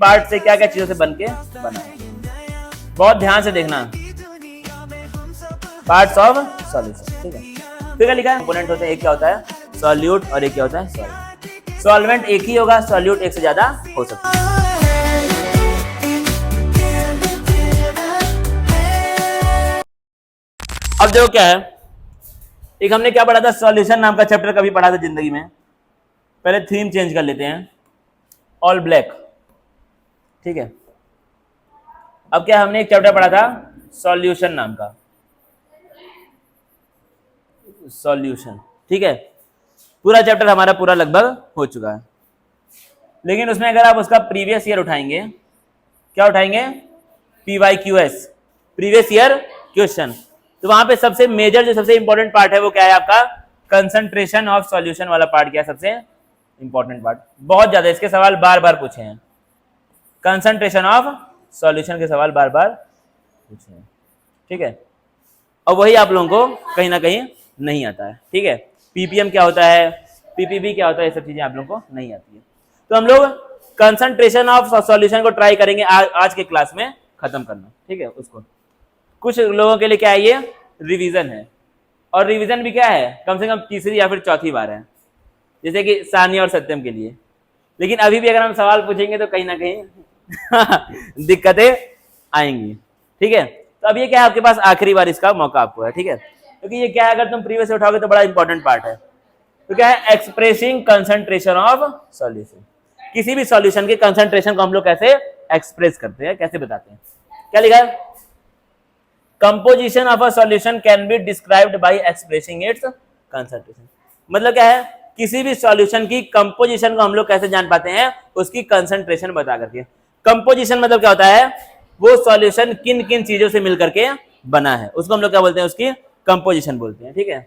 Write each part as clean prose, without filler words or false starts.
Part से क्या क्या चीजों से बन के बना है, बहुत ध्यान से देखना। पार्ट्स ऑफ सॉल्यूशन, ठीक है। फिर क्या लिखा है, कंपोनेंट होते हैं, एक क्या होता है सॉल्यूट और एक क्या होता है सॉल्वेंट। सॉल्वेंट एक ही होगा, सॉल्यूट एक से ज्यादा हो सकता है। अब देखो क्या है, एक हमने क्या पढ़ा था, सॉल्यूशन नाम का चैप्टर कभी पढ़ा था जिंदगी में। पहले थीम चेंज कर लेते हैं, ऑल ब्लैक, ठीक है। अब क्या हमने एक चैप्टर पढ़ा था सॉल्यूशन नाम का, सॉल्यूशन, ठीक है। पूरा चैप्टर हमारा पूरा लगभग हो चुका है, लेकिन उसमें अगर आप उसका प्रीवियस ईयर उठाएंगे, क्या उठाएंगे, PYQS, प्रीवियस ईयर क्वेश्चन, तो वहां पे सबसे मेजर जो सबसे इंपॉर्टेंट पार्ट है वो क्या है आपका, कंसंट्रेशन ऑफ सॉल्यूशन वाला पार्ट। क्या है सबसे इंपॉर्टेंट पार्ट, बहुत ज्यादा इसके सवाल बार बार पूछे हैं, कंसंट्रेशन ऑफ सॉल्यूशन के सवाल बार बार पूछे हैं, ठीक है। और वही आप लोगों को कहीं ना कहीं नहीं आता है, ठीक है। PPM क्या होता है, PPB क्या होता है, ये सब चीजें आप लोगों को नहीं आती है। तो हम लोग कंसंट्रेशन ऑफ सॉल्यूशन को ट्राई करेंगे आज के क्लास में खत्म करना, ठीक है। उसको कुछ लोगों के लिए क्या है, ये रिवीजन है, और रिवीजन भी क्या है, कम से कम तीसरी या फिर चौथी बार है, जैसे कि सानिया और सत्यम के लिए। लेकिन अभी भी अगर हम सवाल पूछेंगे तो कहीं ना कहीं दिक्कतें आएंगी, ठीक है। तो अब ये क्या है, आपके पास आखिरी बार इसका मौका आपको है, ठीक है, क्योंकि ये क्या है, अगर तुम प्रीवियस से उठाओगे तो बड़ा इंपॉर्टेंट पार्ट है। तो क्या है, एक्सप्रेसिंग कंसंट्रेशन ऑफ सॉल्यूशन, किसी भी सॉल्यूशन के कंसंट्रेशन को हम लोग कैसे एक्सप्रेस करते हैं, कैसे बताते हैं। क्या लिखा है, composition of a solution can be described bye expressing it's concentration. मतलब क्या है, किसी भी सॉल्यूशन की कंपोजिशन को हम लोग कैसे जान पाते हैं, उसकी कंसंट्रेशन बता करके। कंपोजिशन मतलब क्या होता है, वो सॉल्यूशन किन किन चीजों से मिलकर के बना है, उसको हम लोग क्या बोलते हैं, उसकी कंपोजिशन बोलते हैं, ठीक है।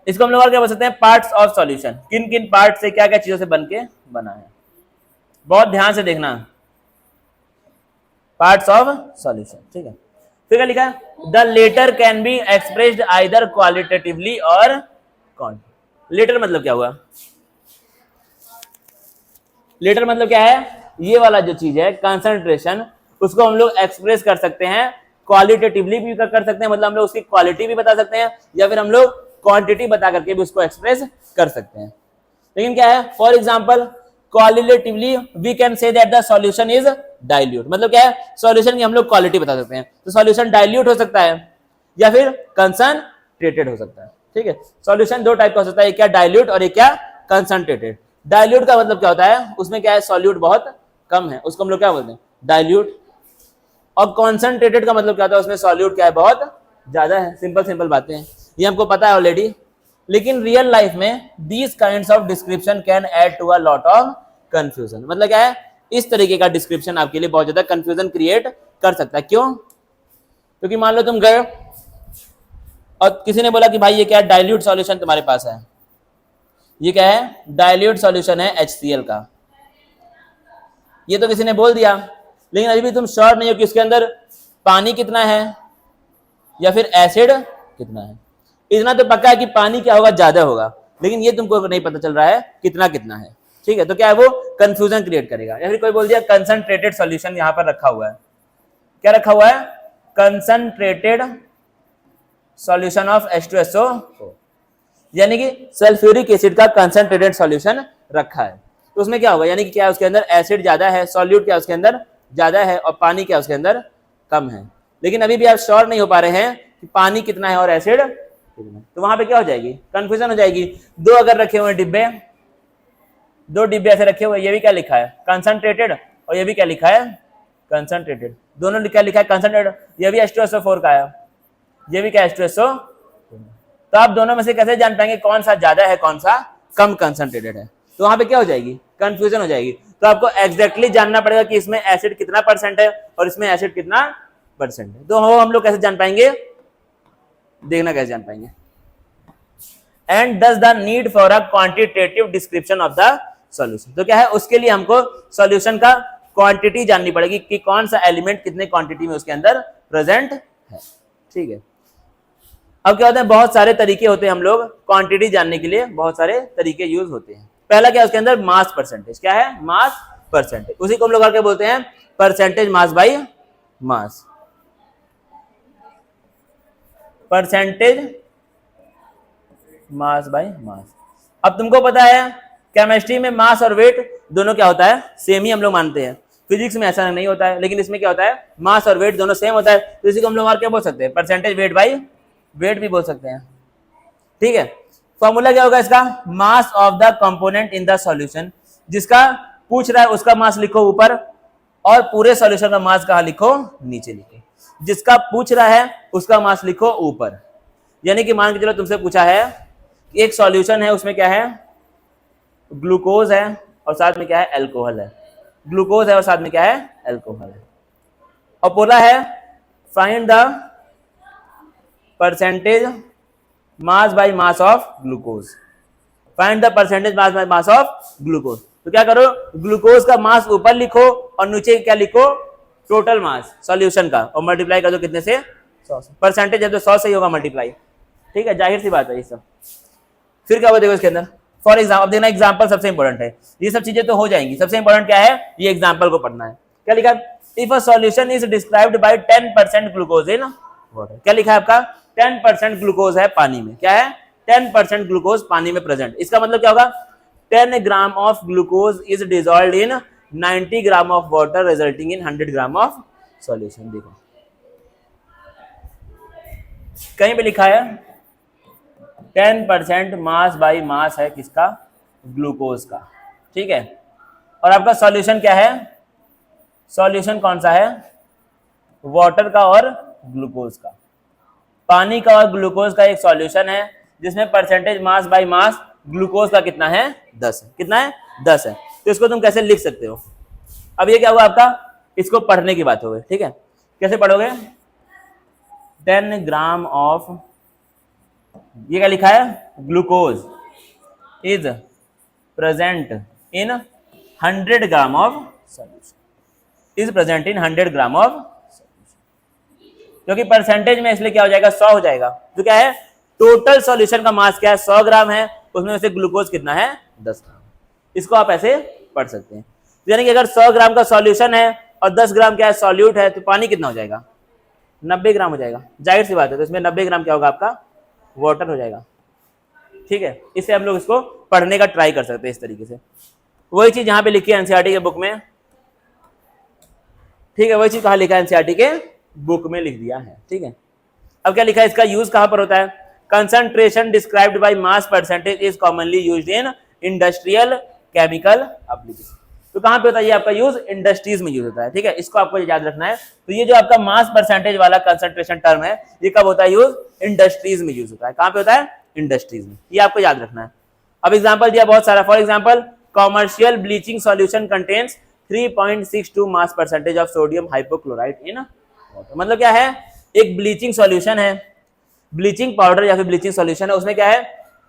इसको हम लोग और क्या बोल सकते हैं, पार्ट्स ऑफ सॉल्यूशन, किन किन पार्ट से क्या क्या चीजों से बन के बना है, बहुत ध्यान से देखना, पार्ट्स ऑफ सॉल्यूशन, ठीक है। फिर क्या लिखा है, the latter can be expressed either qualitatively और क्वांटिटेटिवली। लेटर मतलब क्या हुआ, लेटर मतलब क्या है, ये वाला जो चीज है कंसंट्रेशन, उसको हम लोग एक्सप्रेस कर सकते हैं, क्वालिटेटिवली भी कर सकते हैं, मतलब हम लोग उसकी क्वालिटी भी बता सकते हैं, या फिर हम लोग क्वांटिटी बता करके भी उसको एक्सप्रेस कर सकते हैं। लेकिन क्या है, for example qualitatively we can say that the solution is dilute, मतलब क्या है, सॉल्यूशन की हम लोग क्वालिटी बता सकते हैं। तो सॉल्यूशन डाइल्यूट हो सकता है या फिर कंसंट्रेटेड हो सकता है, ठीक है। सॉल्यूशन दो टाइप का हो सकता है, एक क्या डाइल्यूट और एक क्या कंसंट्रेटेड। डाइल्यूट का मतलब क्या होता है, उसमें क्या है, सॉल्यूट बहुत कम है, उसको हम लोग क्या बोलते हैं, डाइल्यूट। और कॉन्सेंट्रेटेड का मतलब क्या होता है, उसमें सॉल्यूट क्या है, बहुत ज्यादा है। सिंपल सिंपल बातें हैं, ये हमको पता है ऑलरेडी। लेकिन रियल लाइफ में these kinds of description can add to a lot of confusion. मतलब क्या है, इस तरीके का डिस्क्रिप्शन आपके लिए बहुत ज्यादा कंफ्यूजन क्रिएट कर सकता है। क्यों, क्योंकि मान लो तुम गए और किसी ने बोला कि भाई ये क्या है, डाइल्यूट सॉल्यूशन तुम्हारे पास है, ये क्या है, डाइल्यूट सॉल्यूशन है HCl का, ये तो किसी ने बोल दिया, लेकिन अभी भी तुम श्योर नहीं हो कि उसके अंदर पानी कितना है या फिर एसिड कितना है। इतना तो पक्का है कि पानी क्या होगा, ज्यादा होगा, लेकिन ये तुमको नहीं पता चल रहा है कितना कितना है, ठीक है। तो क्या है, वो कंफ्यूजन क्रिएट करेगा। या फिर कोई बोल दिया कंसंट्रेटेड सॉल्यूशन यहां पर रखा हुआ है, क्या रखा हुआ है, कंसंट्रेटेड सॉल्यूशन ऑफ H2SO4, यानी कि सल्फ्यूरिक एसिड का कंसंट्रेटेड सॉल्यूशन रखा है। तो उसमें क्या होगा, यानी कि क्या है, उसके अंदर एसिड ज्यादा है, सॉल्यूट क्या उसके अंदर ज्यादा है, और पानी क्या उसके अंदर कम है। लेकिन अभी भी आप श्योर नहीं हो पा रहे हैं कि पानी कितना है और एसिड कितना है, तो वहां पे क्या हो जाएगी, कंफ्यूजन हो जाएगी। दो अगर रखे हुए डिब्बे, दो डिब्बे ऐसे रखे हुए, ये भी क्या लिखा है, कंसंट्रेटेड, और ये भी क्या लिखा है, कंसंट्रेटेड, दोनों क्या लिखा है, कंसंट्रेटेड। ये भी H2SO4 का है, ये भी क्या H2SO। तो आप दोनों में से कैसे जान पाएंगे कौन सा ज्यादा है कौन सा कम कंसंट्रेटेड है, तो वहां पे क्या हो जाएगी, कंफ्यूजन हो जाएगी। तो आपको एग्जैक्टली जानना पड़ेगा कि इसमें एसिड कितना % है और इसमें एसिड कितना % है। तो हम लोग कैसे जान पाएंगे, देखना कैसे जान पाएंगे। And does the need for a quantitative description of the solution, तो क्या है, उसके लिए हमको सॉल्यूशन का क्वांटिटी जाननी पड़ेगी कि कौन सा एलिमेंट कितने क्वांटिटी में उसके अंदर प्रेजेंट है, ठीक है। अब क्या होता है, बहुत सारे तरीके होते हैं, हम लोग क्वांटिटी जानने के लिए बहुत सारे तरीके यूज होते हैं। पहला क्या है, उसके अंदर मास परसेंटेज, क्या है, मास परसेंटेज, उसी को हम लोग क्या बोलते हैं, percentage mass by mass, percentage mass by mass. अब तुमको पता है केमिस्ट्री में मास और वेट दोनों क्या होता है, सेम ही हम लोग मानते हैं। फिजिक्स में ऐसा नहीं होता है, लेकिन इसमें क्या होता है, मास और वेट दोनों सेम होता है, तो इसी को हम लोग और क्या बोल सकते हैं, परसेंटेज वेट बाई वेट भी बोल सकते हैं। ठीक है, फॉर्मूला क्या होगा इसका, mass of the component in the solution, जिसका पूछ रहा है उसका मास लिखो ऊपर और पूरे सॉल्यूशन का मास कहाँ लिखो, नीचे लिखो। जिसका पूछ रहा है उसका मास लिखो ऊपर, यानी कि मान के चलो तुमसे पूछा है एक सॉल्यूशन है, उसमें क्या है, ग्लूकोज है और साथ में क्या है, अल्कोहल है, ग्लूकोज है और साथ में क्या है, अल्कोहल है, और बोला है find the percentage mass by mass of glucose, find the percentage mass by mass of glucose. तो क्या करो, ग्लूकोज का मास ऊपर लिखो और नीचे क्या लिखो, टोटल मास सॉल्यूशन का, और मल्टीप्लाई कर दो कितने से, 100 से। परसेंटेज है तो 100 से ही होगा मल्टीप्लाई, ठीक है, जाहिर सी बात है ये सब। फिर क्या होगा देखो इसके अंदर, फॉर एग्जाम्पल, अब देखना एग्जाम्पल सबसे इंपॉर्टेंट है, ये सब चीजें तो हो जाएंगी, सबसे इंपॉर्टेंट क्या है, ये एग्जाम्पल को पढ़ना है। क्या लिखा, if a solution is described bye 10% glucose in water, क्या लिखा है आपका, 10% ग्लूकोज है पानी में, क्या है, 10% ग्लूकोज पानी में प्रेजेंट, इसका मतलब क्या होगा, 10 gram of glucose is dissolved in 90 gram of water resulting in 100 gram of solution. देखो कहीं पे लिखा है 10% मास बाई मास है किसका, ग्लूकोज का, ठीक है, और आपका सॉल्यूशन क्या है, सॉल्यूशन कौन सा है, वाटर का और ग्लूकोज का, पानी का और ग्लूकोज का एक सॉल्यूशन है जिसमें percentage mass by mass glucose का कितना है, 10 है, कितना है, 10 है। तो इसको तुम कैसे लिख सकते हो, अब ये क्या हुआ आपका, इसको पढ़ने की बात हो गई, ठीक है, कैसे पढ़ोगे, 10 ग्राम ऑफ, ये क्या लिखा है, glucose is present in 100 gram of solution, is present in 100 gram of solution, क्योंकि परसेंटेज में इसलिए क्या हो जाएगा, 100 हो जाएगा, तो क्या है, टोटल सॉल्यूशन का मास क्या है, 100 ग्राम है, उसमें से ग्लूकोज कितना है, 10 ग्राम। इसको आप ऐसे पढ़ सकते हैं, यानी कि अगर 100 ग्राम का सॉल्यूशन है और 10 ग्राम क्या है, सॉल्यूट है, तो पानी कितना हो जाएगा, 90 ग्राम हो जाएगा, जाहिर सी बात है, तो इसमें 90 ग्राम क्या होगा आपका, वाटर हो जाएगा, ठीक है। इससे हम लोग इसको पढ़ने का ट्राई कर सकते हैं इस तरीके से, वही चीज यहाँ पे लिखी है एनसीईआरटी के बुक में, ठीक है, वही चीज कहाँ लिखा है, एनसीईआरटी के बुक में लिख दिया है, ठीक है। अब क्या लिखा है, इसका यूज कहां पर होता है, concentration described by mass percentage is commonly used in industrial chemical application. तो कहां पे होता है ये आपका यूज, इंडस्ट्रीज में यूज होता है, ठीक है, इसको आपको याद रखना है। तो ये जो आपका मास परसेंटेज वाला कंसंट्रेशन टर्म है, ये कब होता है यूज, इंडस्ट्रीज में यूज होता है, कहां पे होता है, इंडस्ट्रीज में, ये आपको याद रखना है। अब एग्जांपल दिया बहुत सारा, for example commercial bleaching solution contains 3.62 mass percentage of sodium hypochlorite in water, मतलब क्या है, एक ब्लीचिंग सॉल्यूशन है, ब्लीचिंग पाउडर या फिर ब्लीचिंग सॉल्यूशन है, उसमें क्या है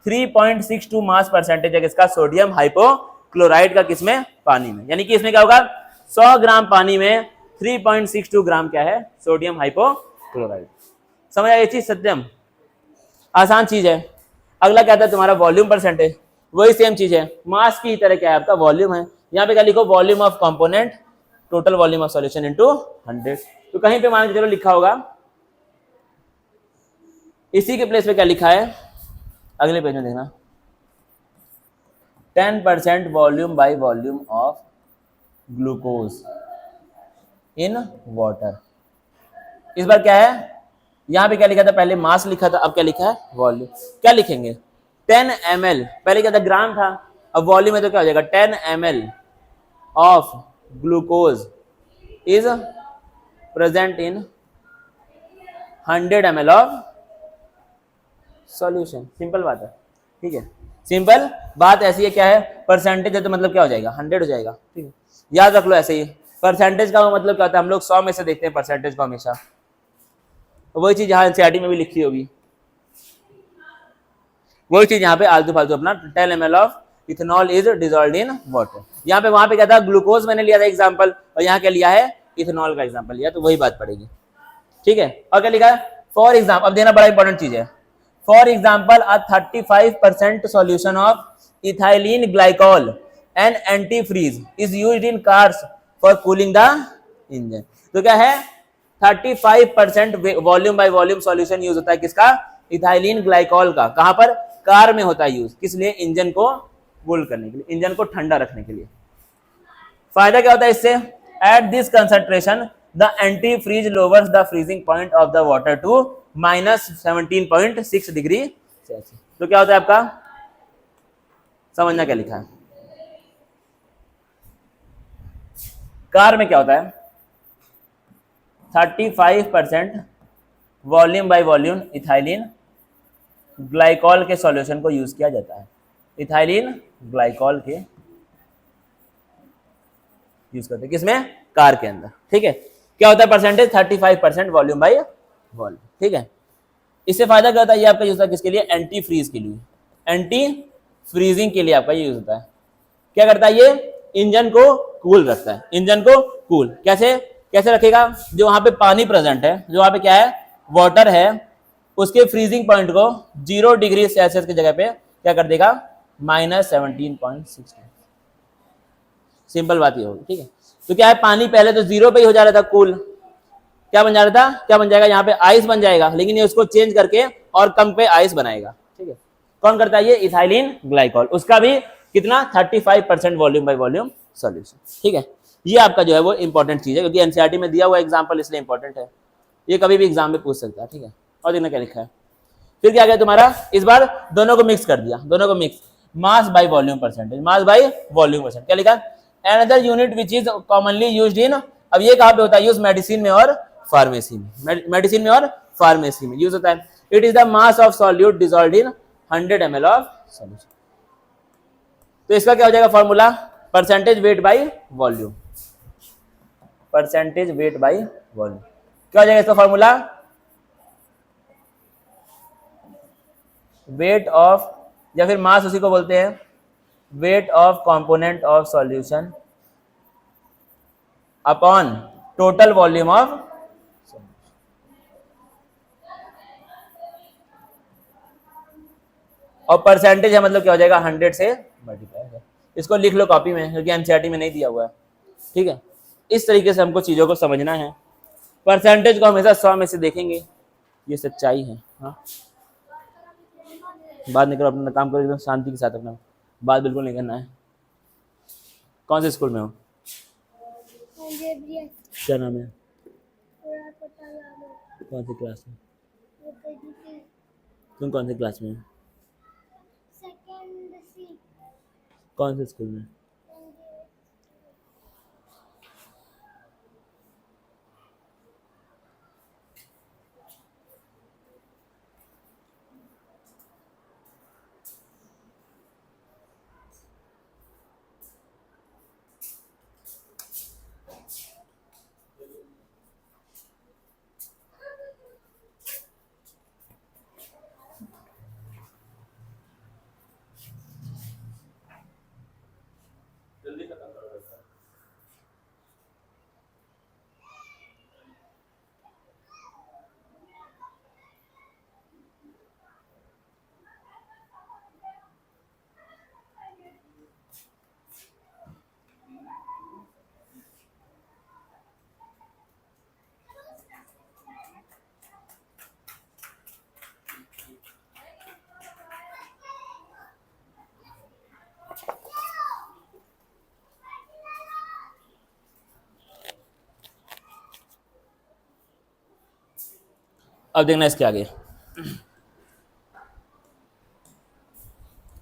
3.62 मास परसेंटेज है किसका, सोडियम हाइपोक्लोराइड का, किसमें, पानी में, यानी कि इसमें क्या होगा, 100 ग्राम पानी में 3.62 ग्राम क्या है, सोडियम हाइपोक्लोराइड। समझ आया ये चीज, सत्यम आसान चीज है। अगला क्या था तुम्हारा, वॉल्यूम परसेंटेज, वही सेम चीज है, मास की तरह क्या है आपका, वॉल्यूम है, यहाँ पे क्या लिखो, volume of component total volume of solution into 100। तो कहीं पे मान के चलो लिखा होगा, इसी के प्लेस पे क्या लिखा है, अगले पेज में देखना, 10% volume by volume of glucose in water. इस बार क्या है, यहां पे क्या लिखा था, पहले मास लिखा था, अब क्या लिखा है, वॉल्यूम। क्या लिखेंगे, 10 ml, पहले क्या था, ग्राम था, अब वॉल्यूम है तो क्या हो जाएगा, 10 ml of glucose is present in 100 ml of solution. Simple बात है, ठीक है, सिंपल बात ऐसी है, क्या है, परसेंटेज है तो मतलब क्या हो जाएगा, 100 हो जाएगा, ठीक है, याद रख लो ऐसे ही। परसेंटेज का मतलब क्या होता है, हम लोग 100 में से देखते हैं परसेंटेज को हमेशा, तो वही चीज यहाँ एनसीईआरटी में भी लिखी होगी, वही चीज यहाँ पे आलतू फालतू अपना 10 ml of ethanol is dissolved in water. यहाँ पे वहां पे क्या था, ग्लूकोज मैंने लिया था एग्जाम्पल, और यहाँ क्या लिया है, इथेनॉल का एग्जाम्पल लिया, तो वही बात पड़ेगी, ठीक है। और क्या लिखा है, फॉर एग्जाम्पल, अब देना बड़ा इंपॉर्टेंट चीज है, for example a 35% solution of ethylene glycol an antifreeze is used in cars for cooling the engine. तो क्या है 35% volume by volume solution use होता है किसका, इथाइलिन ग्लाइकॉल का। कहां पर, कार में होता है यूज, किस लिए, इंजन को कूल करने के लिए, इंजन को ठंडा रखने के लिए। फायदा क्या होता है इससे, at this concentration the antifreeze lowers the freezing point of the water to -17.6 degree Celsius. तो क्या होता है आपका, समझना क्या लिखा है, कार में क्या होता है 35% volume by volume ethylene glycol के सॉल्यूशन को यूज किया जाता है, इथाइलिन ग्लाइकॉल के यूज करते हैं किसमें, कार के अंदर। ठीक है, क्या होता है परसेंटेज 35% वॉल्यूम बाय वॉल्यूम। ठीक है, इससे फायदा क्या होता है, ये आपका यूज होता है किसके लिए, एंटी फ्रीज के लिए, एंटी फ्रीजिंग के लिए आपका यूज होता है। क्या करता है ये, इंजन को कूल रखता है, इंजन को कूल कैसे कैसे रखेगा, जो वहां पे पानी प्रेजेंट है, जो वहां पे क्या है वाटर है, उसके फ्रीजिंग पॉइंट को 0 डिग्री सेल्सियस की जगह पे क्या कर देगा -17.6। सिंपल बात ये होगी। ठीक है, तो क्या है पानी पहले तो 0 पे ही हो जा रहा था कूल, क्या बन जा रहा था, क्या बन जाएगा यहाँ पे आइस बन जाएगा, लेकिन ये उसको चेंज करके और कम पे आइस बनाएगा। ठीक है, कौन करता है ये, इथाइलिन ग्लाइकॉल, उसका भी कितना 35% वॉल्यूम बाय वॉल्यूम सॉल्यूशन। ठीक है, ये आपका जो है वो इंपॉर्टेंट चीज है, क्योंकि एनसीईआरटी में दिया हुआ एग्जांपल इसलिए इंपॉर्टेंट है, ये कभी भी एग्जाम में पूछ सकता है। ठीक है, और देखना क्या लिखा है, फिर क्या गया तुम्हारा, इस बार दोनों को मिक्स कर दिया, दोनों को mix, mass by volume percentage, mass by volume percent, क्या लिखा, another unit which is commonly used in, अब ये कहां पे होता है यूज, मेडिसिन में और फार्मेसी में, मेडिसिन में और फार्मेसी में यूज होता है। It is the mass of solute dissolved in 100 ml of solution. तो इसका क्या हो जाएगा formula, percentage weight by volume, percentage weight by volume, क्या हो जाएगा इसका फॉर्मूला, वेट ऑफ, या फिर मास उसी को बोलते हैं, weight of component of solution upon total volume of, और परसेंटेज है मतलब क्या हो जाएगा 100 से मल्टीप्लाई। इसको लिख लो कॉपी में, क्योंकि एनसीईआरटी में नहीं दिया हुआ है। ठीक है, इस तरीके से हमको चीजों को समझना है, परसेंटेज को हमेशा 100 में से देखेंगे, ये सच्चाई है। हाँ, बात नहीं करो, अपना काम करो एकदम शांति के साथ, अपना बात बिल्कुल नहीं करना है। कौन से स्कूल में हो, क्या नाम है, कौन सी क्लास में, तुम कौन सी क्लास में हो, कौन से स्कूल में, अब देखना इसके आगे।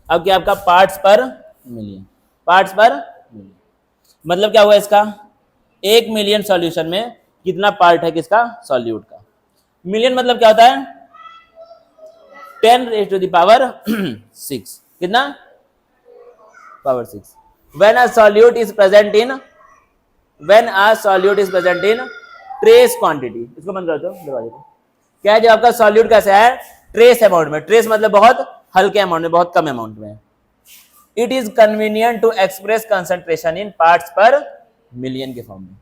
अब क्या आपका parts per million, parts per million, मतलब क्या हुआ इसका, 1 मिलियन सॉल्यूशन में कितना पार्ट है किसका, सॉल्यूट का। मिलियन मतलब क्या होता है 10⁶, कितना, power 6। when a solute is present in trace quantity, इसको बंद कर दो दरवाजे को। क्या है, जब आपका सॉल्यूट कैसा है, ट्रेस अमाउंट में, ट्रेस मतलब बहुत हल्के अमाउंट में, बहुत कम अमाउंट में, it is convenient to express concentration in parts per million के फॉर्म में,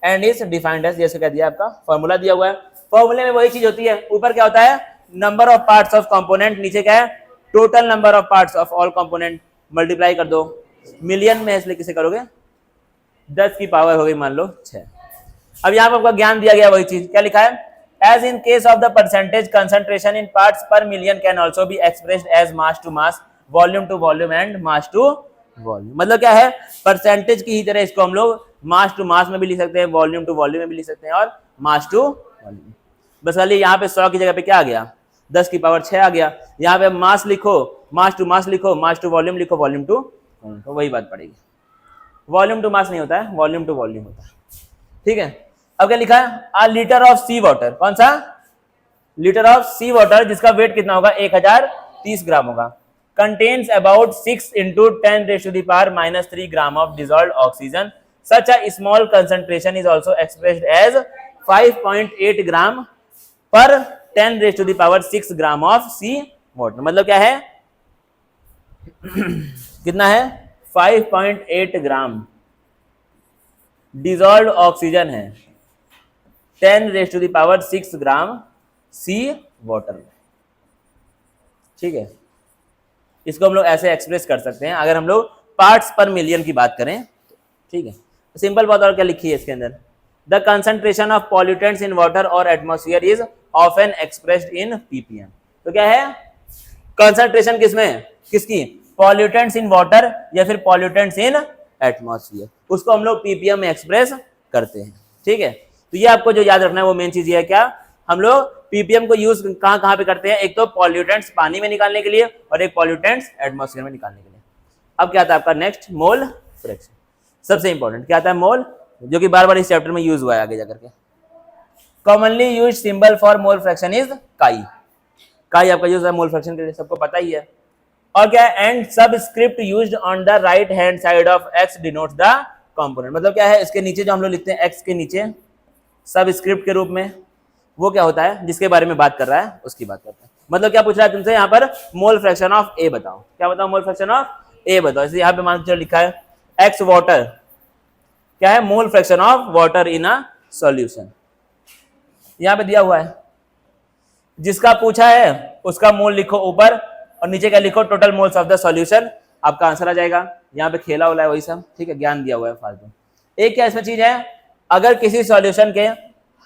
एंड इज डिफाइंड एज, जैसे कह दिया आपका फॉर्मूला दिया हुआ है, फॉर्मूले में वही चीज होती है, ऊपर क्या होता है number of parts of component, नीचे क्या है total number of parts of all component, multiply कर दो, मिलियन में, इसलिए किसे करोगे 10 की पावर हो गई मान लो 6। अब यहाँ पर आपका ज्ञान दिया गया वही चीज, क्या लिखा है, as in case of the percentage concentration in parts per million can also be expressed as mass to mass, volume to volume and mass to volume. मतलब क्या है, परसेंटेज की ही तरह इसको हम लोग मास टू मास में भी लिख सकते हैं, वॉल्यूम टू वॉल्यूम में भी लिख सकते हैं और मास टू वॉल्यूम। बस खाली यहाँ पे 100 की जगह पे क्या आ गया, 10 की पावर 6 आ गया। यहाँ पे मास लिखो, मास टू मास लिखो, मास टू वॉल्यूम लिखो, वॉल्यूम टू, तो वही बात पड़ेगी। वॉल्यूम टू मास नहीं होता है, वॉल्यूम टू वॉल्यूम होता है। ठीक है, अब क्या लिखा है, a litre of sea water, कौन सा, लीटर ऑफ सी वाटर, जिसका वेट कितना होगा 1030 ग्राम होगा, contains about 6 into 10⁻³ gram of dissolved oxygen, such a small concentration is also expressed as 5.8 gram per 10⁻6 gram of sea water. मतलब क्या है कितना है, 5.8 ग्राम डिसॉल्व्ड ऑक्सीजन है 10⁻6 ग्राम सी वाटर में। ठीक है, इसको हम लोग ऐसे एक्सप्रेस कर सकते हैं अगर हम लोग पार्ट्स पर मिलियन की बात करें। ठीक है, सिंपल बात। और क्या लिखी है इसके अंदर, the concentration of pollutants in water और atmosphere is often expressed in PPM. तो क्या है, कंसंट्रेशन किसमें, किसकी, पॉल्यूटेंट्स इन वाटर या फिर पॉल्यूटेंट्स इन एटमॉस्फेयर, उसको हम लोग पीपीएम में एक्सप्रेस करते हैं। ठीक है, तो ये आपको जो याद रखना है वो मेन चीज ये है, क्या हम लोग पीपीएम को यूज कहां कहां पे करते हैं, एक तो पॉल्यूटेंट्स पानी में निकालने के लिए और एक पॉल्यूटेंट्स एटमॉस्फेयर में निकालने के लिए। अब क्या आता है आपका नेक्स्ट, मोल फ्रैक्शन। सबसे इंपॉर्टेंट क्या आता है, मोल, जो कि बार बार इस चैप्टर में यूज हुआ है आगे जाकर के। Commonly use symbol for mole fraction is काई। काई आपका यूज है मोल फ्रैक्शन के लिए, सबको पता ही है। और क्या है, and subscript used on the right hand side of x denotes the component. मतलब क्या है, इसके नीचे जो हम लोग लिखते हैं एक्स के नीचे सबस्क्रिप्ट के रूप में, वो क्या होता है, जिसके बारे में बात कर रहा है उसकी बात करता है। मतलब क्या पूछ रहा है तुमसे यहाँ पर, मोल फ्रैक्शन ऑफ ए बताओ। क्या बताओ, मोल फ्रैक्शन ऑफ ए बताओ। जैसे यहाँ पे मान के लिखा है एक्स वाटर, क्या है, mole fraction of water in a solution, यहाँ पे दिया हुआ है। जिसका पूछा है उसका मोल लिखो ऊपर और नीचे क्या लिखो, total moles of the solution, आपका आंसर आ जाएगा। यहाँ पे खेला वाला है वही सब, ठीक है, ज्ञान दिया हुआ है फालतू। एक क्या इसमें चीज है, अगर किसी सॉल्यूशन के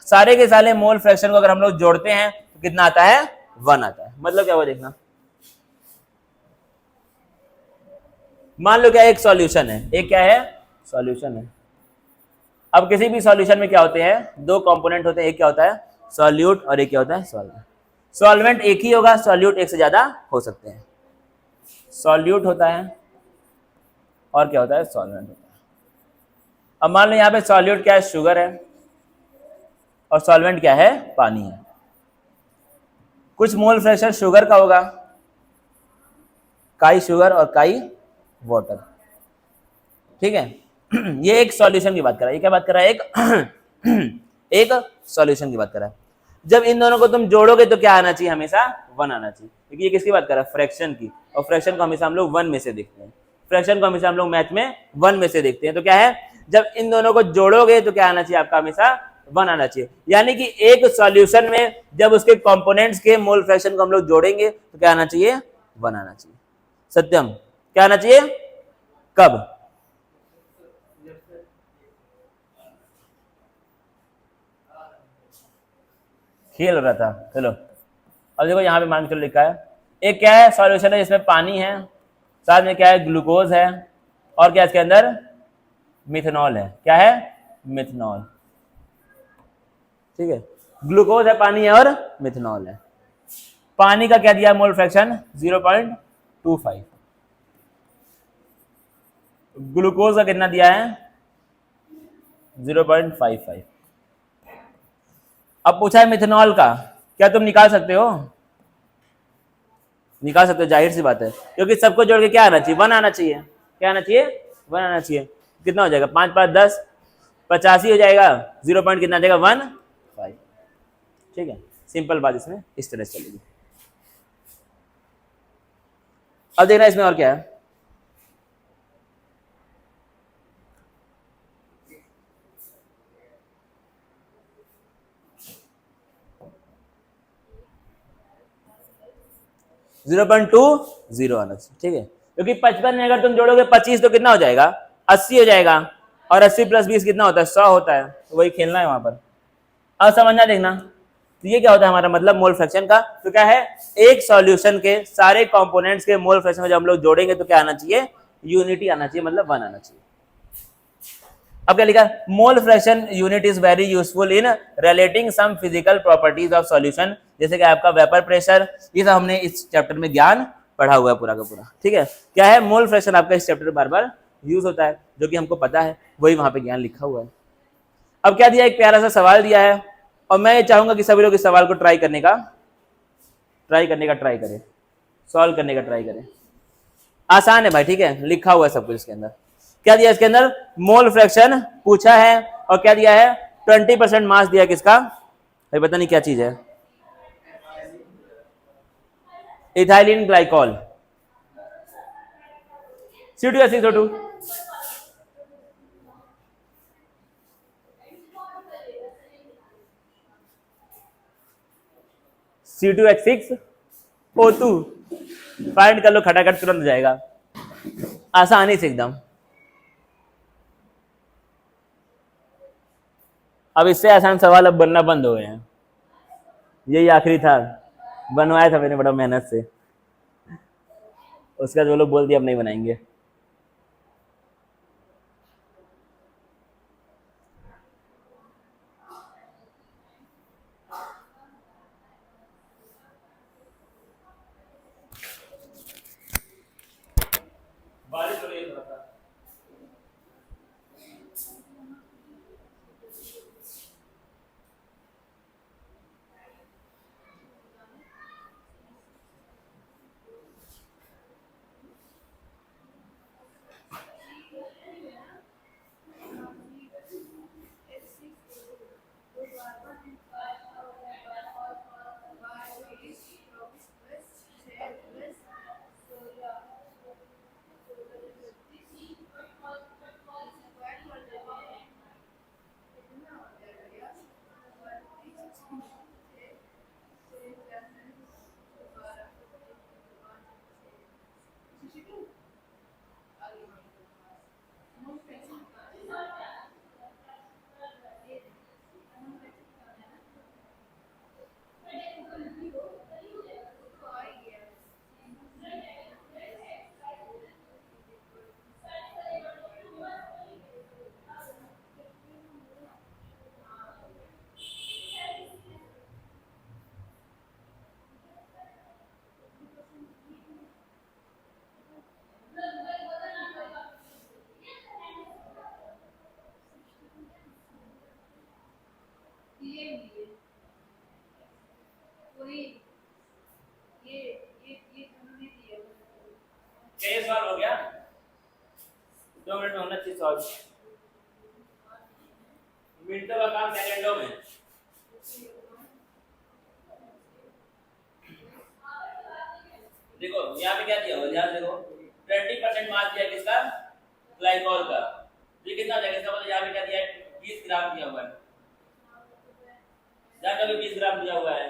सारे के सारे मोल फ्रैक्शन को अगर हम लोग जोड़ते हैं तो कितना आता है, 1 आता है। मतलब क्या हुआ देखना, मान लो क्या एक सॉल्यूशन है, एक क्या है, सॉल्यूशन है। अब किसी भी सॉल्यूशन में क्या होते हैं, 2 कंपोनेंट होते हैं, एक क्या होता है सॉल्यूट और एक क्या होता है सॉल्वेंट। सॉल्वेंट एक ही होगा, सॉल्यूट एक से ज्यादा हो सकते हैं। सॉल्यूट होता है और क्या होता है, सॉल्वेंट होता है। अब मान लो यहाँ पे सॉल्यूट क्या है, शुगर है, और सॉल्वेंट क्या है, पानी है। कुछ मोल फ्रैक्शन शुगर का होगा, काई शुगर और काई वाटर। ठीक है, ये एक सॉल्यूशन की बात कर रहा है। ये क्या बात कर रहा है, एक सॉल्यूशन की बात कर रहा है। जब इन दोनों को तुम जोड़ोगे तो क्या आना चाहिए, हमेशा 1 आना चाहिए, क्योंकि ये किसकी बात कर रहा है, फ्रैक्शन की। और फ्रैक्शन को हमेशा हम लोग 1 में से देखते हैं, फ्रैक्शन को हमेशा हम लोग मैथ में 1 में से देखते हैं। तो क्या है, जब इन दोनों को जोड़ोगे तो क्या आना चाहिए आपका, हमेशा 1 आना चाहिए। यानी कि एक सॉल्यूशन में जब उसके कंपोनेंट्स के मोल फ्रैक्शन को हम लोग जोड़ेंगे तो क्या आना चाहिए, 1 आना चाहिए। सत्यम, क्या आना चाहिए, कब, खेल रहा था, चलो। अब देखो यहाँ पे मान के लिखा है, एक क्या है सॉल्यूशन है जिसमें पानी है, साथ में क्या है ग्लूकोज है, और क्या इसके अंदर मिथेनॉल है। क्या है, मिथेनॉल। ठीक है, ग्लूकोज है, पानी है और मिथेनॉल है। पानी का क्या दिया मोल फ्रैक्शन 0.25, ग्लूकोज का कितना दिया है 0.55। अब पूछा है मिथेनॉल का, क्या तुम निकाल सकते हो, निकाल सकते हो, जाहिर सी बात है, क्योंकि सबको जोड़ के क्या आना चाहिए, 1 आना चाहिए। क्या आना चाहिए, 1 आना चाहिए। कितना हो जाएगा, 5 5 10 85 हो जाएगा, 0 पॉइंट कितना आ जाएगा 1.5। ठीक है, सिंपल बात इसमें इस तरह से चलेगी। अब देखना इसमें और क्या है, जीरो 0.20 आना चाहिए। ठीक है, क्योंकि 55 में अगर तुम जोड़ोगे 25 तो कितना हो जाएगा, 80 हो जाएगा, और 80 + 20 कितना होता है, 100 होता है। तो वही खेलना है वहां पर। अब समझना देखना, तो ये क्या होता है हमारा मतलब मोल फ्रैक्शन का। तो क्या है, एक सॉल्यूशन के सारे कंपोनेंट्स के मोल फ्रैक्शन में जब हम लोग जोड़ेंगे तो क्या आना चाहिए, यूनिटी आना चाहिए, मतलब 1 आना चाहिए। अब क्या लिखा, mole fraction unit is very useful in relating some physical properties of solution, जैसे कि आपका वेपर प्रेशर, ये सब हमने इस चैप्टर में ज्ञान पढ़ा हुआ है पूरा का पूरा। ठीक है, क्या है मोल फ्रैक्शन आपका इस चैप्टर में बार बार यूज होता है, जो कि हमको पता है, वही वहां पे ज्ञान लिखा हुआ है। अब क्या दिया, एक प्यारा सा सवाल दिया है, और मैं ये चाहूंगा कि सभी लोग इस सवाल को ट्राई करें, सॉल्व करने का ट्राई करें। आसान है भाई, ठीक है, लिखा हुआ है सब कुछ इसके अंदर। क्या दिया इसके अंदर, मोल फ्रैक्शन पूछा है, और क्या दिया है, 20% मास दिया किसका, भाई पता नहीं क्या चीज है, इथाइलिन ग्लाइकॉल, CO2 या CO2, C2H6O2 फाइंड कर लो, खटाखट तुरंत हो जाएगा, आसानी से एकदम। अब इससे आसान सवाल अब बनना बंद हो गए हैं, यही आखिरी था, बनवाया था मैंने बड़ा मेहनत से, उसका जो लोग बोल दिया अब नहीं बनाएंगे। बारिश हो रही है थोड़ा सा। क्या ये सवाल हो गया, 2 मिनट में होना चाहिए सॉल्व, मिनटों का काम सेकंडों में। देखो यहाँ पे क्या दिया हुआ, ध्यान देखो, 20% मास दिया किसका, ग्लाइकॉल का, ये कितना हो जाएगा, इसका मतलब यहाँ पे क्या दिया है, 20 ग्राम दिया हुआ है, ध्यान रखो 20 ग्राम दिया हुआ है।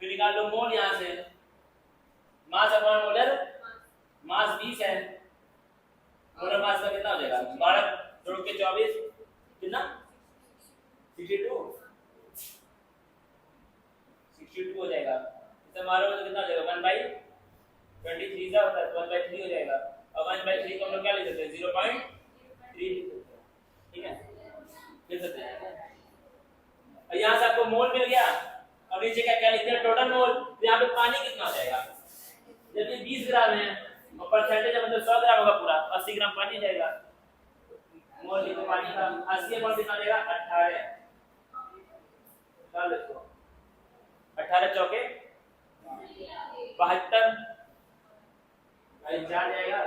फिर निकाल लो मोल, यहाँ से मास अपॉन मोलर मास 20 है, मोलर मास का कितना हो जाएगा, 12 जोड़ के 24, कितना 62 हो जाएगा, इसे मारोगे तो कितना हो जाएगा, 1/23 का होता है, 1/3 हो जाएगा, और 1/3 को हम लोग क्या लिख सकते हैं, 0.3 लिख सकते हैं, ठीक है, लिख सकते हैं। और यहाँ से आपको मोल मिल गया, और नीचे क्या क्या लिखते हैं, टोटल मोल, तो यहाँ पे पानी कितना हो जाएगा, जब ये 20 ग्राम है और परसेंटेज मतलब 100 ग्राम होगा पूरा, 80 ग्राम पानी जाएगा, मोल लिखो पानी का, 80 अपॉन कितना जाएगा, 18, डाल इसको, 18 चौके 72, अरे 4 जाएगा,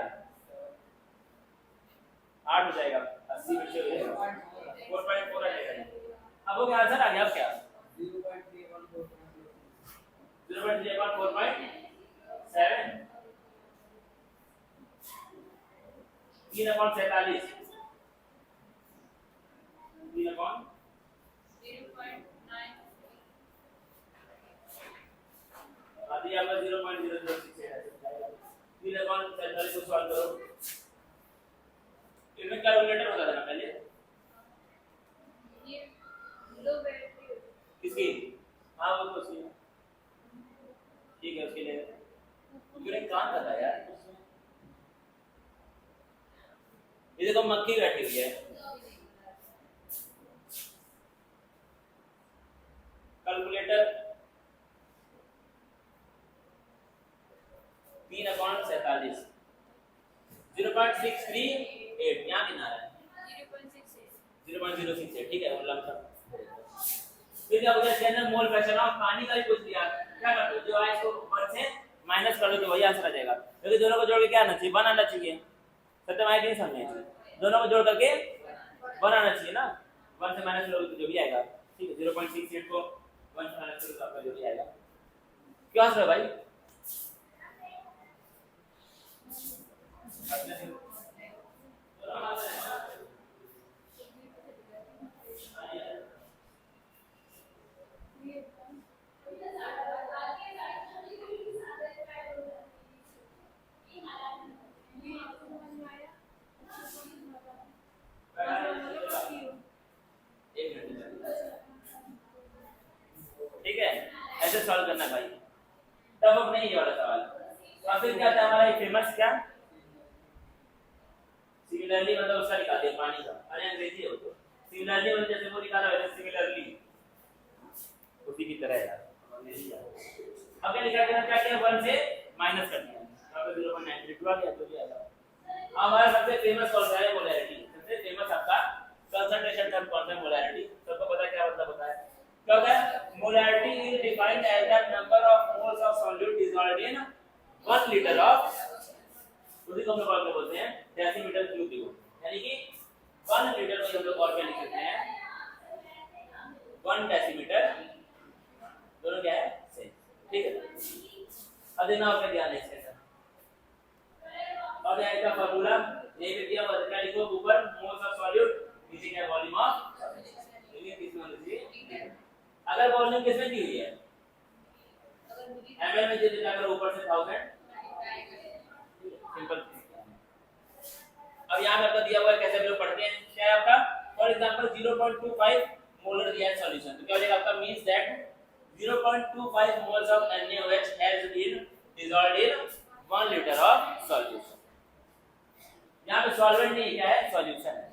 8 हो जाएगा, 80 में से हो जाएगा, 4.4 आ जाएगा। अब वो क्या आंसर आ गया, अब क्या 0.3/4.7, 3/47, 3/0.9, अभी आपका 0.006 है, 3/47 को सॉल्व करो, किसकी? हाँ वो तो सही है, ठीक है, उसके लिए क्यों नहीं काम कर रहा है यार। ये देखो मक्खी बैठी हुई है, कैलकुलेटर 3/47 0.638 यहाँ कितना है 0.068, ठीक है वो लमसम। फिर क्या होता है इसके अंदर मोल फ्रैक्शन ऑफ पानी का भी पूछ लिया, क्या करते हो जो है इसको ऊपर से माइनस कर दो तो वही आंसर आ जाएगा, क्योंकि दोनों को जोड़ के क्या आना चाहिए 1 आना चाहिए। सत्य माइक नहीं समझे, दोनों को जोड़ करके 1 आना चाहिए ना, 1 से माइनस करोगे तो जो भी आएगा, ठीक है 0.68 को 1 से माइनस करोगे तो आपका जो भी आएगा। क्यों हंस रहे हो भाई? ठीक है ऐसे सॉल्व करना भाई, तब अब नहीं ये वाला सवाल। और फिर क्या था हमारा फेमस क्या सिमिलरली, मतलब उसका निकाल दिया पानी का, अरे अंग्रेजी है वो तो, सिमिलरली मतलब जैसे वो निकाला वैसे सिमिलरली उसी की तरह यार। अब क्या निकाल देना, क्या किया 1 से माइनस कर दिया, अब 0.92 आ गया तो भी आएगा। हमारा सबसे फेमस कौन सा है मोलैरिटी, सबसे फेमस आपका कंसंट्रेशन टर्म कौन सा है मोलैरिटी, सबको पता है क्या मतलब होता है, क्या होता है molarity is defined as the number of moles of solute dissolved in 1 litre of, उसी को हम लोग क्या बोलते हैं डेसीमीटर क्यूब देखो, यानी कि 1 लीटर को हम लोग और क्या लिख सकते हैं 1 डेसीमीटर, दोनों क्या है सेम, ठीक है। अब देना आपका ध्यान है इसके साथ, अब यहाँ का फार्मूला ये भी दिया हुआ है, लिखो ऊपर मोल्स ऑफ सॉल्यूट नीचे क्या वॉल्यूम ऑफ सॉल्यूट, ये किसमें होना चाहिए, अगर वॉल्यूम किसमें दी हुई है ml में दे देना, अगर ऊपर से 1000 सिंपल। अब यहाँ पे आपका दिया हुआ है कैसे हम लोग पढ़ते हैं, क्या है आपका फॉर एग्जांपल 0.25 मोलर दिया है सॉल्यूशन, तो क्या हो जाएगा आपका means that 0.25 moles of NaOH has been dissolved in 1 liter of solution। यहाँ पे सॉल्वेंट नहीं क्या है सॉल्यूशन है।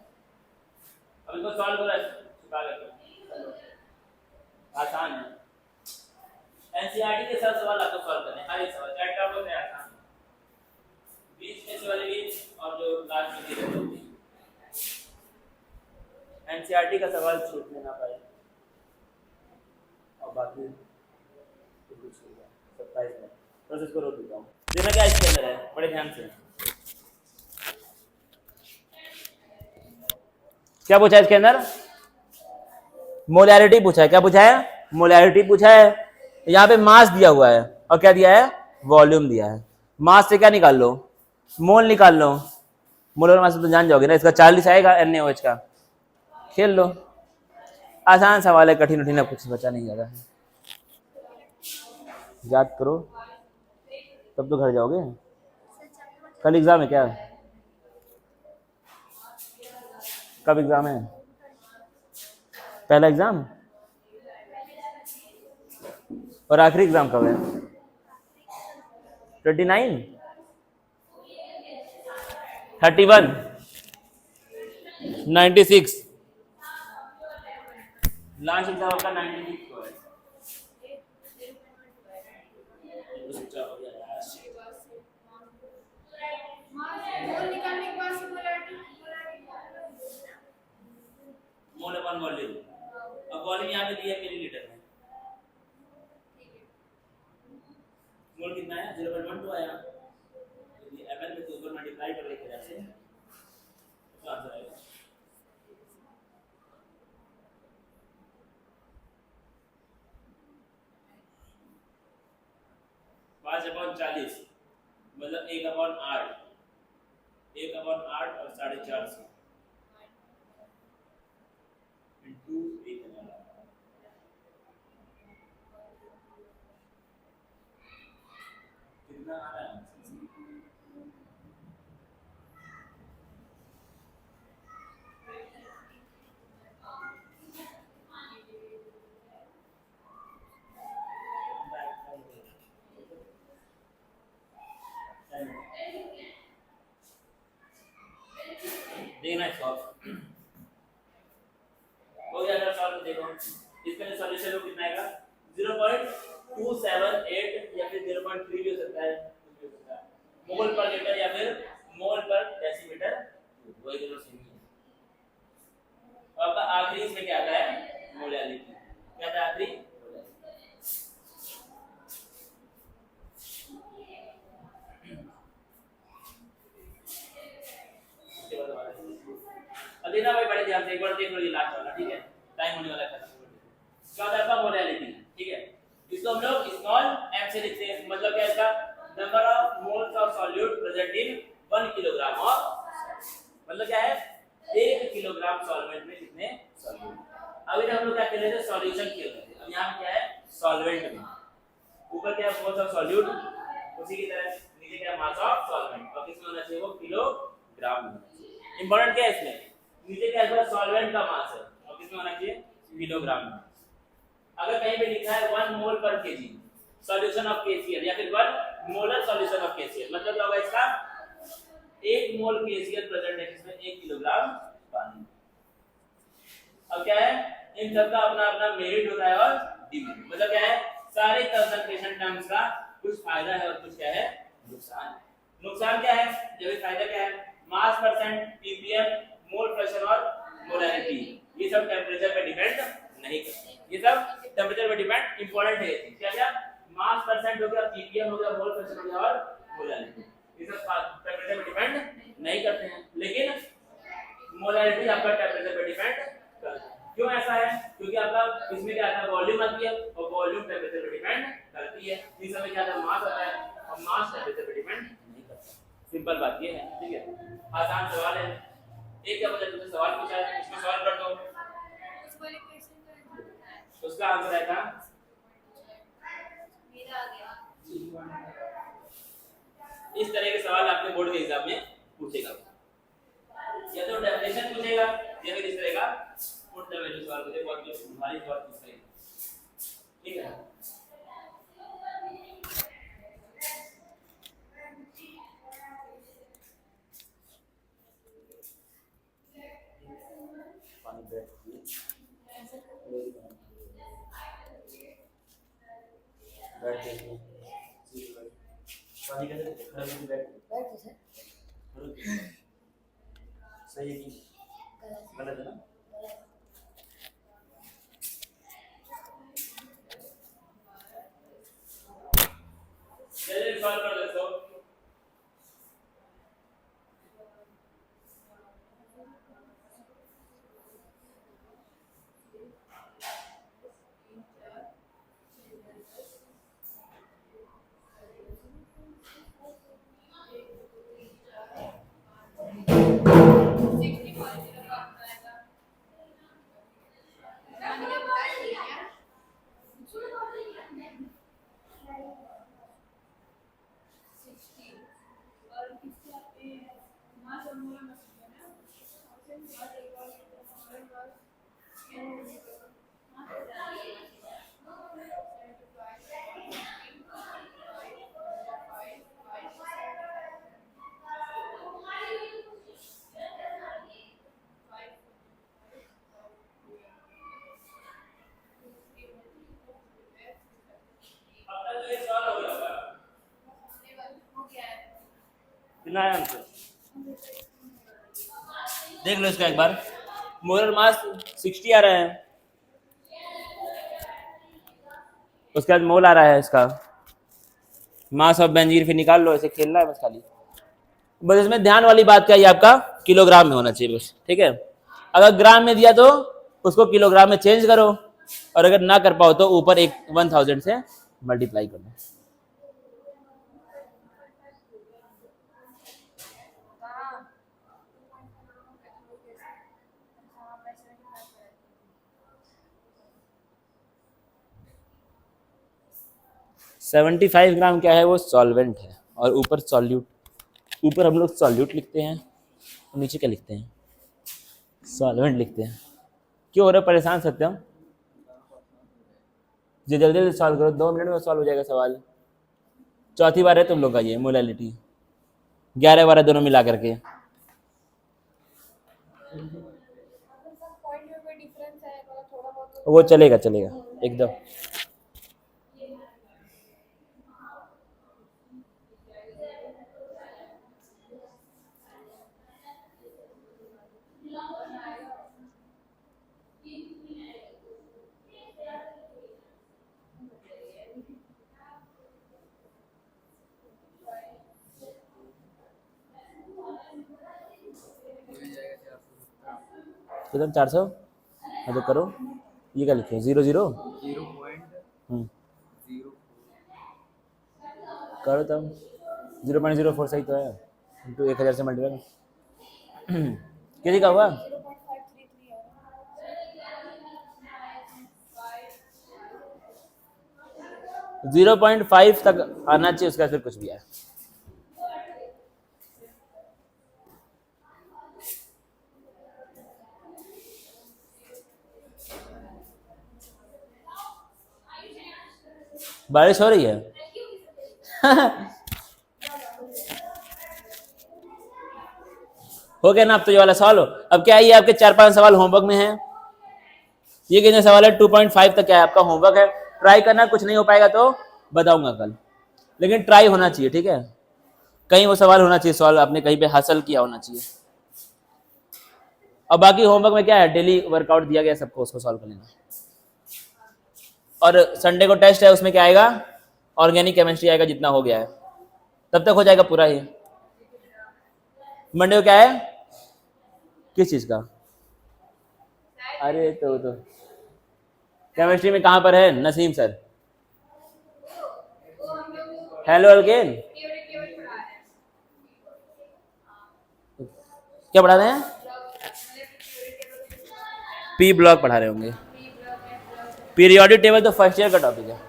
अब इसको सॉल्व करो छुपा करके, आसान है, एनसीईआरटी के सब सवाल आपको सॉल्व करने हैं, हर एक सवाल चाहे टफ हो चाहे आसान, बीच में से वाले बीच और जो लास्ट में दिए रहते हैं, एनसीईआरटी का सवाल छूटने ना पाए, और बाकी कुछ 27 में बस इसको रोक देता हूँ। देखना क्या इसके अंदर है, बड़े ध्यान से क्या पूछा है इसके अंदर, मोलैरिटी पूछा है, क्या पूछा है मोलैरिटी पूछा है, यहाँ पे मास दिया हुआ है और क्या दिया है वॉल्यूम दिया है, मास से क्या निकाल लो मोल निकाल लो, मोलर मास तो जान जाओगे ना, इसका 40 आएगा NaOH का, खेल लो, आसान सवाल है, कठिन उठिन कुछ बचा नहीं ज्यादा है, याद करो तब तो घर जाओगे, कल एग्जाम है क्या, कब एग्जाम है, पहला एग्जाम और आखिरी एग्जाम कब है 29 31 96 लास्ट एग्जाम आपका 96 को है, मोल अपन वॉल्यूम, अब वॉल्यूम यहाँ पे दिया मिलीलीटर में, मोल कितना है 0.12 आया, ये ml में तो ऊपर मल्टीप्लाई कर लेके जैसे तो आंसर आएगा। पाँच अपॉन 40 मतलब 1/8 और 450 इंटू 1000, कितना आ रहा है देखना इसको हो गया। अगर सॉल्व देखो इसका जो सॉल्यूशन हो कितना आएगा 0.278 या फिर 0.3 भी हो सकता है, कुछ भी हो सकता है, मोल पर लीटर या फिर मोल पर डेसीमीटर, वही दोनों सेम है। अब आखिरी इसमें क्या आता है मोलैलिटी, क्या आता है आखिरी अब देखना भाई बड़े ध्यान से एक बार देख लो ये लास्ट वाला, ठीक है, टाइम होने वाला है खत्म। क्या होता है आपका मोलैलिटी, ठीक है, इसको हम लोग स्मॉल m से लिखते हैं, मतलब क्या इसका number of moles of solute present in 1 kilogram of, मतलब क्या है 1 किलोग्राम सॉल्वेंट में कितने सॉल्यूट। अभी तक हम लोग क्या कर रहे थे सॉल्यूशन खेल रहे थे, अब यहां पे क्या है सॉल्वेंट में, ऊपर क्या है मोल्स ऑफ सॉल्यूट, उसी की तरह नीचे क्या है मास ऑफ सॉल्वेंट, और किसमें होना चाहिए वो किलोग्राम में। इंपॉर्टेंट क्या है इसमें नीचे क्या है सॉल्वेंट का मास है और किसमें होना चाहिए किलोग्राम में। अगर कहीं पे लिखा है 1 मोल पर केजी सॉल्यूशन ऑफ KCl या फिर 1 मोलर सॉल्यूशन ऑफ KCl, मतलब क्या होगा इसका 1 मोल KCl प्रेजेंट है इसमें 1 किलोग्राम पानी। अब क्या है इन सब का अपना अपना मेरिट होता है और डिमेरिट, मतलब क्या है सारे कंसंट्रेशन टर्म्स का कुछ फायदा है और कुछ क्या है नुकसान। नुकसान क्या है जब फायदा क्या है मास परसेंट, ppm, मोल फ्रैक्शन और मोलैरिटी, ये सब टेंपरेचर पे डिपेंड नहीं करते, ये सब टेंपरेचर पे डिपेंड इंपॉर्टेंट है। क्या क्या मास परसेंट हो गया, ppm हो गया, मोल फ्रैक्शन हो गया और मोलैरिटी, ये सब टेंपरेचर पे डिपेंड नहीं करते हैं, लेकिन मोलैरिटी आपका टेंपरेचर पे डिपेंड करता है। क्यों ऐसा है क्योंकि आपका इसमें क्या आता है वॉल्यूम आती है और वॉल्यूम टेंपरेचर पे डिपेंड करती है, इस समय क्या आता है मास आता है और मास टेंपरेचर पे डिपेंड नहीं करता। सिंपल बात ये है, ठीक है, आसान सवाल है। एक क्या बता तुमसे सवाल पूछा है इसमें सॉल्व कर दो, उसका आंसर आएगा मेरा आ गया। इस तरह के सवाल आपके बोर्ड के एग्जाम में पूछेगा, या तो डेफिनेशन पूछेगा या फिर इस तरह का फुट वैल्यू सवाल पूछेगा, बहुत भारी सवाल पूछेगा, ठीक है। पानी बैठ पानी कैसे बैठ सही है कि गलत है ना। चलिए सॉल्व कर देते हो। कितना है आंसर देख लो इसका एक बार। मोलर मास 60 आ रहा है, उसके बाद मोल आ रहा है इसका मास ऑफ बेंजीन, फिर निकाल लो, ऐसे खेलना है बस खाली। बस इसमें ध्यान वाली बात क्या है आपका किलोग्राम में होना चाहिए बस, ठीक है। अगर ग्राम में दिया तो उसको किलोग्राम में चेंज करो, और अगर ना कर पाओ तो ऊपर 1000 से मल्टीप्लाई कर दो। सेवेंटी 75 ग्राम क्या है वो सॉल्वेंट है, और ऊपर सॉल्यूट, ऊपर हम लोग सॉल्यूट लिखते हैं और नीचे क्या लिखते हैं सॉल्वेंट लिखते हैं। क्यों हो रहा है परेशान सत्यम, जो जल्दी जल्दी सॉल्व करो, 2 मिनट में सॉल्व हो जाएगा सवाल। चौथी बार है तुम लोग का ये मोलैलिटी, 11-12 दोनों मिला करके। पॉइंट में कोई डिफरेंस है मतलब थोड़ा बहुत वो चलेगा चलेगा एकदम। एकदम 400। हाँ तो करो, ये क्या लिखे 0 0। 0.04 करो तब 0.04 सही तो है, इंटू 1000 से मल्टीप्लाई। कितने का हुआ? 0.533 है। 0.5 तक आना चाहिए, उसका फिर कुछ भी है। बारिश हो रही है। हो गया ना अब तो ये वाला सवाल हो। अब क्या है, ये आपके 4-5 सवाल होमवर्क में है। ये कितने सवाल है? 2.5 तक क्या है आपका होमवर्क है। ट्राई करना, कुछ नहीं हो पाएगा तो बताऊंगा कल, लेकिन ट्राई होना चाहिए, ठीक है। कहीं वो सवाल होना चाहिए, सवाल आपने कहीं पे हासिल किया होना चाहिए। और बाकी होमवर्क में क्या है, डेली वर्कआउट दिया गया सबको, उसको सॉल्व कर लेना। और संडे को टेस्ट है, उसमें क्या आएगा, ऑर्गेनिक केमिस्ट्री आएगा, जितना हो गया है तब तक हो जाएगा पूरा ही। मंडे को क्या है, किस चीज का? अरे तो केमिस्ट्री में कहां पर है नसीम सर? हेलो अल्केन, क्या पढ़ा रहे हैं? पी ब्लॉक पढ़ा रहे होंगे। पीरियोडिक टेबल तो फर्स्ट ईयर का टॉपिक है।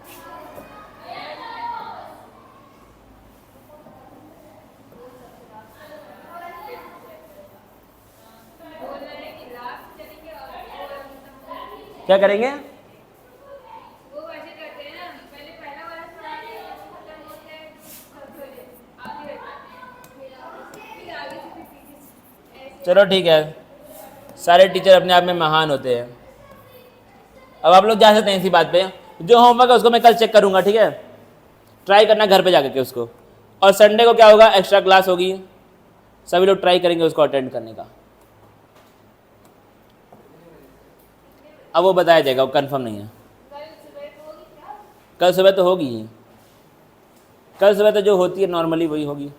क्या करेंगे? वो वैसे करते हैं ना, पहले पहला वाला सवाल है, वो खत्म होता है, आगे फिर आगे से फिर पीछे। चलो ठीक है, सारे टीचर अपने आप में महान होते हैं। अब आप लोग जा सकते हैं इसी बात पे। जो होमवर्क है उसको मैं कल चेक करूंगा, ठीक है। ट्राई करना घर पे जाकर के उसको। और संडे को क्या होगा, एक्स्ट्रा क्लास होगी, सभी लोग ट्राई करेंगे उसको अटेंड करने का। अब वो बताया जाएगा, वो कंफर्म नहीं है। कल सुबह तो होगी ही, कल सुबह तो जो होती है नॉर्मली वही होगी।